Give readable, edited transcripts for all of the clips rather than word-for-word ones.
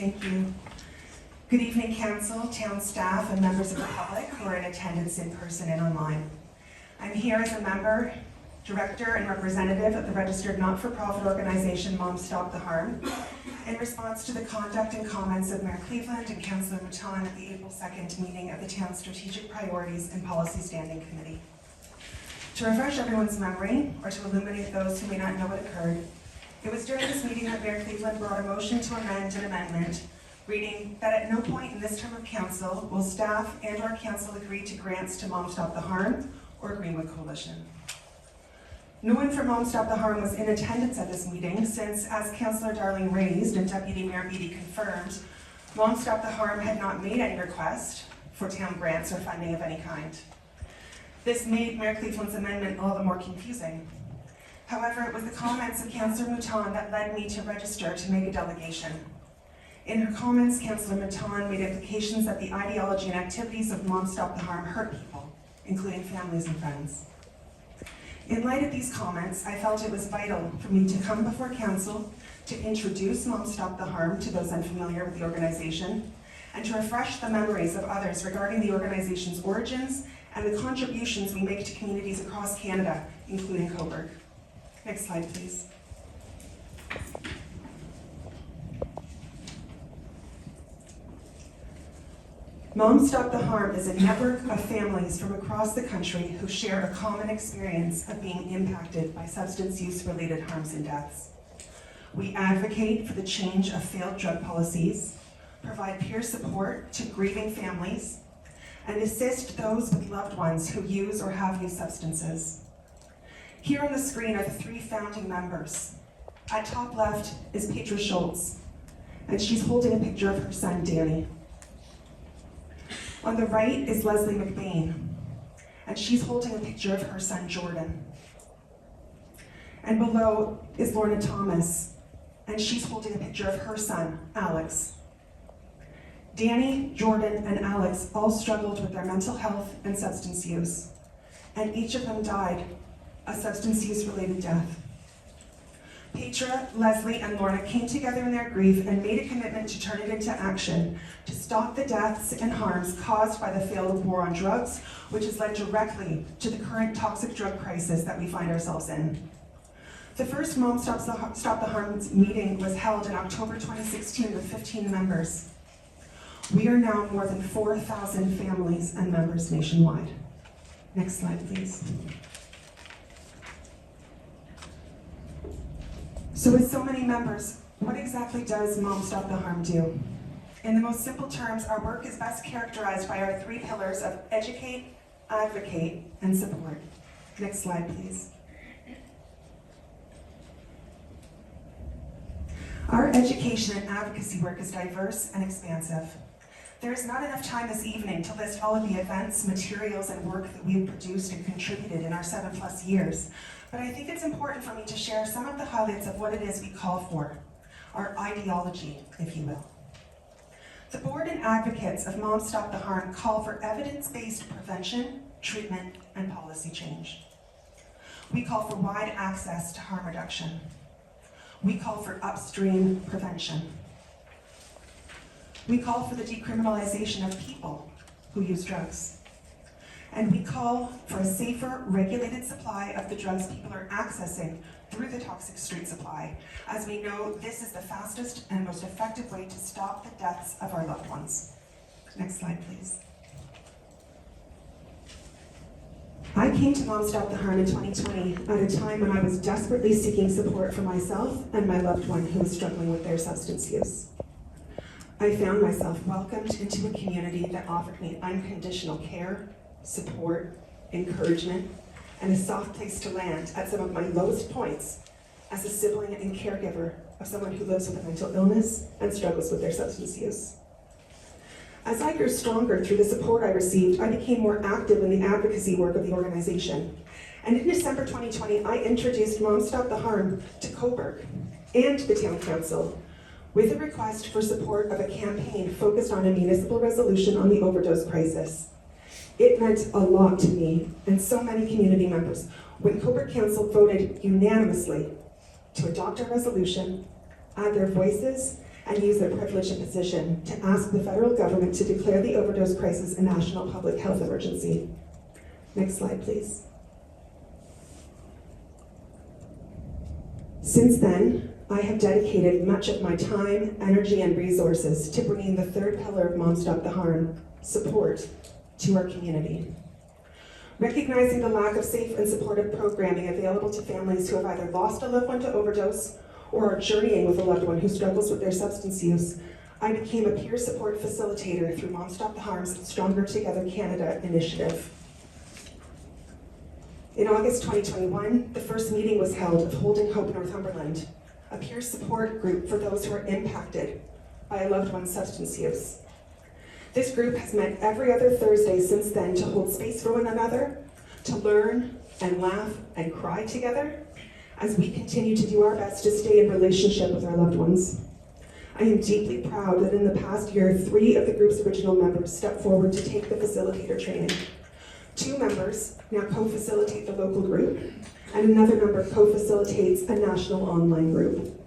Thank you. Good evening, Council, town staff, and members of the public who are in attendance in person and online. I'm here as a member, director, and representative of the registered not-for-profit organization Moms Stop the Harm in response to the conduct and comments of Mayor Cleveland and Councillor Mouton at the April 2nd meeting of the town's Strategic Priorities and Policy Standing Committee. To refresh everyone's memory, or to illuminate those who may not know what occurred, it was during this meeting that Mayor Cleveland brought a motion to amend an amendment reading that at no point in this term of council will staff and or council agree to grants to Moms Stop the Harm or Greenwood Coalition. No one from Moms Stop the Harm was in attendance at this meeting since, as Councillor Darling raised and Deputy Mayor Beattie confirmed, Moms Stop the Harm had not made any request for town grants or funding of any kind. This made Mayor Cleveland's amendment all the more confusing. However, it was the comments of Councillor Mouton that led me to register to make a delegation. In her comments, Councillor Mouton made implications that the ideology and activities of Moms Stop the Harm hurt people, including families and friends. In light of these comments, I felt it was vital for me to come before council to introduce Moms Stop the Harm to those unfamiliar with the organization, and to refresh the memories of others regarding the organization's origins and the contributions we make to communities across Canada, including Cobourg. Next slide, please. Moms Stop the Harm is a network of families from across the country who share a common experience of being impacted by substance use-related harms and deaths. We advocate for the change of failed drug policies, provide peer support to grieving families, and assist those with loved ones who use or have used substances. Here on the screen are the three founding members. At top left is Petra Schultz, and she's holding a picture of her son, Danny. On the right is Leslie McBain, and she's holding a picture of her son, Jordan. And below is Lorna Thomas, and she's holding a picture of her son, Alex. Danny, Jordan, and Alex all struggled with their mental health and substance use, and each of them died a substance use-related death. Petra, Leslie, and Lorna came together in their grief and made a commitment to turn it into action to stop the deaths and harms caused by the failed war on drugs, which has led directly to the current toxic drug crisis that we find ourselves in. The first Moms Stop the Harm meeting was held in October 2016 with 15 members. We are now more than 4,000 families and members nationwide. Next slide, please. So with so many members, what exactly does Moms Stop the Harm do? In the most simple terms, our work is best characterized by our three pillars of educate, advocate, and support. Next slide, please. Our education and advocacy work is diverse and expansive. There is not enough time this evening to list all of the events, materials, and work that we've produced and contributed in our 7+ years, but I think it's important for me to share some of the highlights of what it is we call for, our ideology, if you will. The board and advocates of Moms Stop the Harm call for evidence-based prevention, treatment, and policy change. We call for wide access to harm reduction. We call for upstream prevention. We call for the decriminalization of people who use drugs. And we call for a safer, regulated supply of the drugs people are accessing through the toxic street supply, as we know this is the fastest and most effective way to stop the deaths of our loved ones. Next slide, please. I came to Moms Stop the Harm in 2020 at a time when I was desperately seeking support for myself and my loved one who was struggling with their substance use. I found myself welcomed into a community that offered me unconditional care, support, encouragement, and a soft place to land at some of my lowest points as a sibling and caregiver of someone who lives with a mental illness and struggles with their substance use. As I grew stronger through the support I received, I became more active in the advocacy work of the organization. And in December 2020, I introduced Moms Stop the Harm to Cobourg and the town council with a request for support of a campaign focused on a municipal resolution on the overdose crisis. It meant a lot to me and so many community members when Cobourg Council voted unanimously to adopt a resolution, add their voices, and use their privilege and position to ask the federal government to declare the overdose crisis a national public health emergency. Next slide, please. Since then, I have dedicated much of my time, energy, and resources to bringing the third pillar of Mom Stop the Harm, support, to our community. Recognizing the lack of safe and supportive programming available to families who have either lost a loved one to overdose or are journeying with a loved one who struggles with their substance use, I became a peer support facilitator through Mom Stop the Harm's Stronger Together Canada initiative. In August 2021, the first meeting was held of Holding Hope Northumberland, a peer support group for those who are impacted by a loved one's substance use. This group has met every other Thursday since then to hold space for one another, to learn and laugh and cry together as we continue to do our best to stay in relationship with our loved ones. I am deeply proud that in the past year, 3 of the group's original members stepped forward to take the facilitator training. 2 members now co-facilitate the local group, and another member co-facilitates a national online group.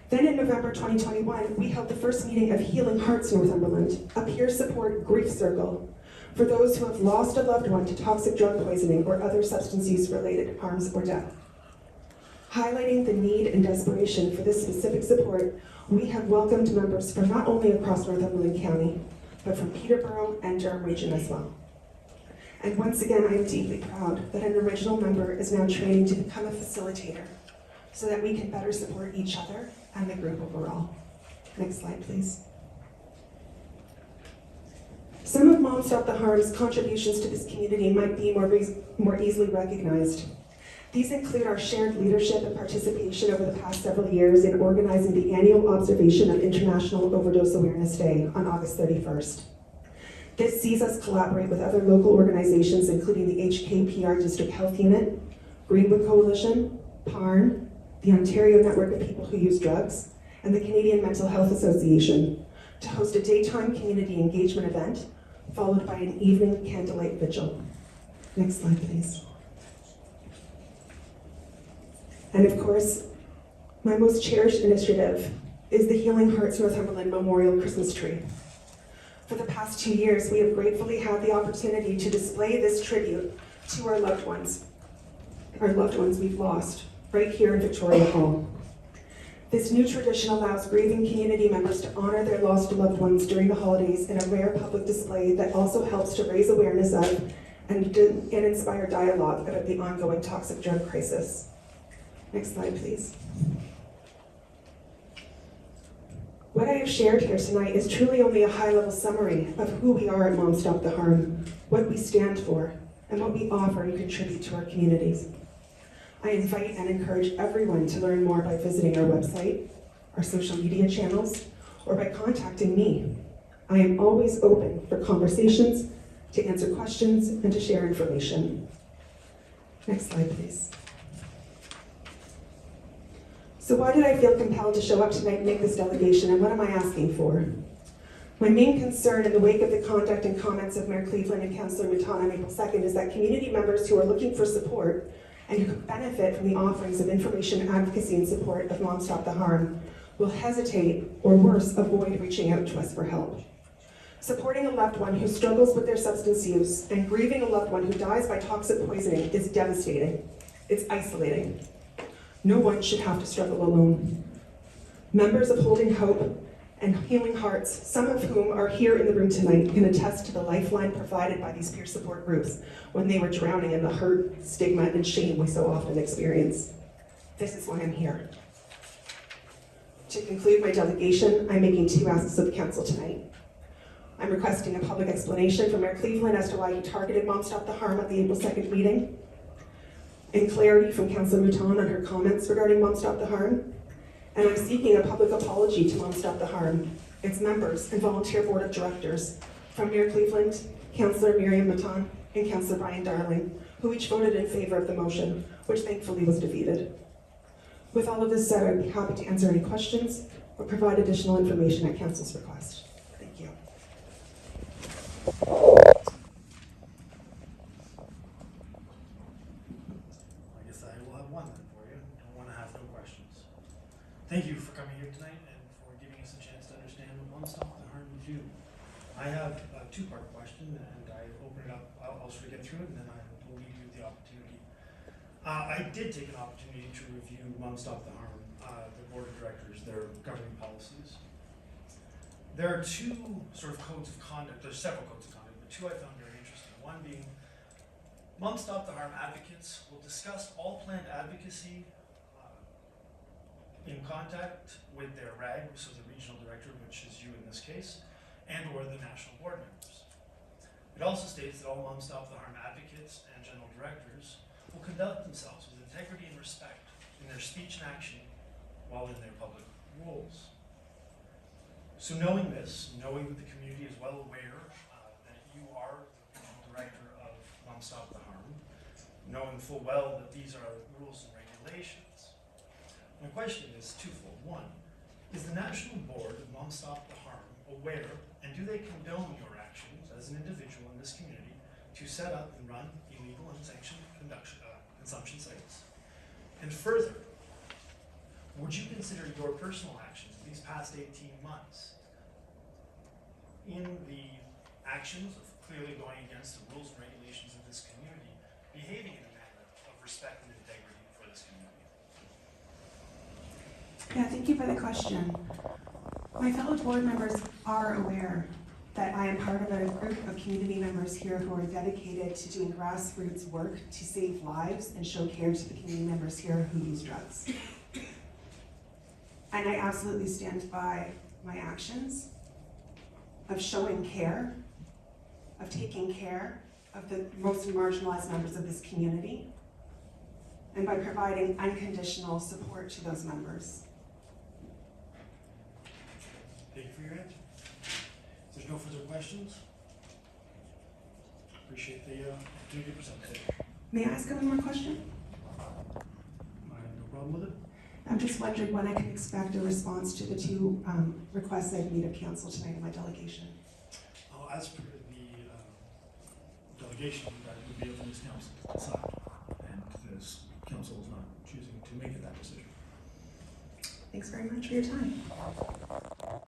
Then in November 2021, we held the first meeting of Healing Hearts Northumberland, a peer support grief circle for those who have lost a loved one to toxic drug poisoning or other substance use related harms or death. Highlighting the need and desperation for this specific support, we have welcomed members from not only across Northumberland County, but from Peterborough and Durham Region as well. And once again, I am deeply proud that an original member is now training to become a facilitator so that we can better support each other and the group overall. Next slide, please. Some of Mom Stop the Harm's contributions to this community might be more easily recognized. These include our shared leadership and participation over the past several years in organizing the annual observation of International Overdose Awareness Day on August 31st. This sees us collaborate with other local organizations, including the HKPR District Health Unit, Greenwood Coalition, PARN, the Ontario Network of People Who Use Drugs, and the Canadian Mental Health Association to host a daytime community engagement event, followed by an evening candlelight vigil. Next slide, please. And of course, my most cherished initiative is the Healing Hearts Northumberland Memorial Christmas Tree. For the past 2 years, we have gratefully had the opportunity to display this tribute to our loved ones we've lost, right here in Victoria Hall. This new tradition allows grieving community members to honor their lost loved ones during the holidays in a rare public display that also helps to raise awareness of and inspire dialogue about the ongoing toxic drug crisis. Next slide, please. What I have shared here tonight is truly only a high-level summary of who we are at Mom Stop the Harm, what we stand for, and what we offer and contribute to our communities. I invite and encourage everyone to learn more by visiting our website, our social media channels, or by contacting me. I am always open for conversations, to answer questions, and to share information. Next slide, please. So why did I feel compelled to show up tonight and make this delegation, and what am I asking for? My main concern in the wake of the conduct and comments of Mayor Cleveland and Councillor Mouton on April 2nd is that community members who are looking for support and who could benefit from the offerings of information, advocacy, and support of Mom Stop the Harm will hesitate, or worse, avoid reaching out to us for help. Supporting a loved one who struggles with their substance use and grieving a loved one who dies by toxic poisoning is devastating. It's isolating. No one should have to struggle alone. Members of Holding Hope and Healing Hearts, some of whom are here in the room tonight, can attest to the lifeline provided by these peer support groups when they were drowning in the hurt, stigma, and shame we so often experience. This is why I'm here. To conclude my delegation, I'm making 2 asks of the council tonight. I'm requesting a public explanation from Mayor Cleveland as to why he targeted Mom Stop the Harm at the April 2nd meeting, and clarity from Councillor Mouton on her comments regarding Mom Stop the Harm. And I'm seeking a public apology to Mom Stop the Harm, its members and volunteer board of directors, from Mayor Cleveland, Councillor Miriam Mouton, and Councillor Brian Darling, who each voted in favor of the motion, which thankfully was defeated. With all of this said, I'd be happy to answer any questions or provide additional information at Council's request. Thank you. I guess I will have one then for you. Don't want to have no questions. Thank you for coming here tonight and I have a two-part question, and I open it up. I'll sort of get through it, and then I will leave you the opportunity. I did take an opportunity to review Mom Stop the Harm, the board of directors, their governing policies. There are two sort of codes of conduct. There's several codes of conduct, but two I found very interesting. One being, Mom Stop the Harm advocates will discuss all planned advocacy in contact with their RAG, so the regional director, which is you in this case, and or the national board members. It also states that all Mom Stop the Harm advocates and general directors will conduct themselves with integrity and respect in their speech and action while in their public roles. So knowing this, knowing that the community is well aware that you are the regional director of Mom Stop the Harm, knowing full well that these are rules and regulations, my question is twofold. One, is the national board of Mom Stop the Harm aware, and do they condone your actions as an individual in this community to set up and run illegal and unsanctioned consumption sites? And further, would you consider your personal actions these past 18 months in the actions of clearly going against the rules and regulations of this community, behaving in a manner of respect and integrity for this community? Yeah, thank you for the question. My fellow board members are aware that I am part of a group of community members here who are dedicated to doing grassroots work to save lives and show care to the community members here who use drugs. And I absolutely stand by my actions of showing care, of taking care of the most marginalized members of this community, and by providing unconditional support to those members. Thank you for your answer. If there's no further questions, appreciate the opportunity to present today. May I ask one more question? I have no problem with it. I'm just wondering when I can expect a response to the two requests I've made of council tonight in my delegation. As per the delegation, that would be up to this council to decide, and this council is not choosing to make that decision. Thanks very much for your time.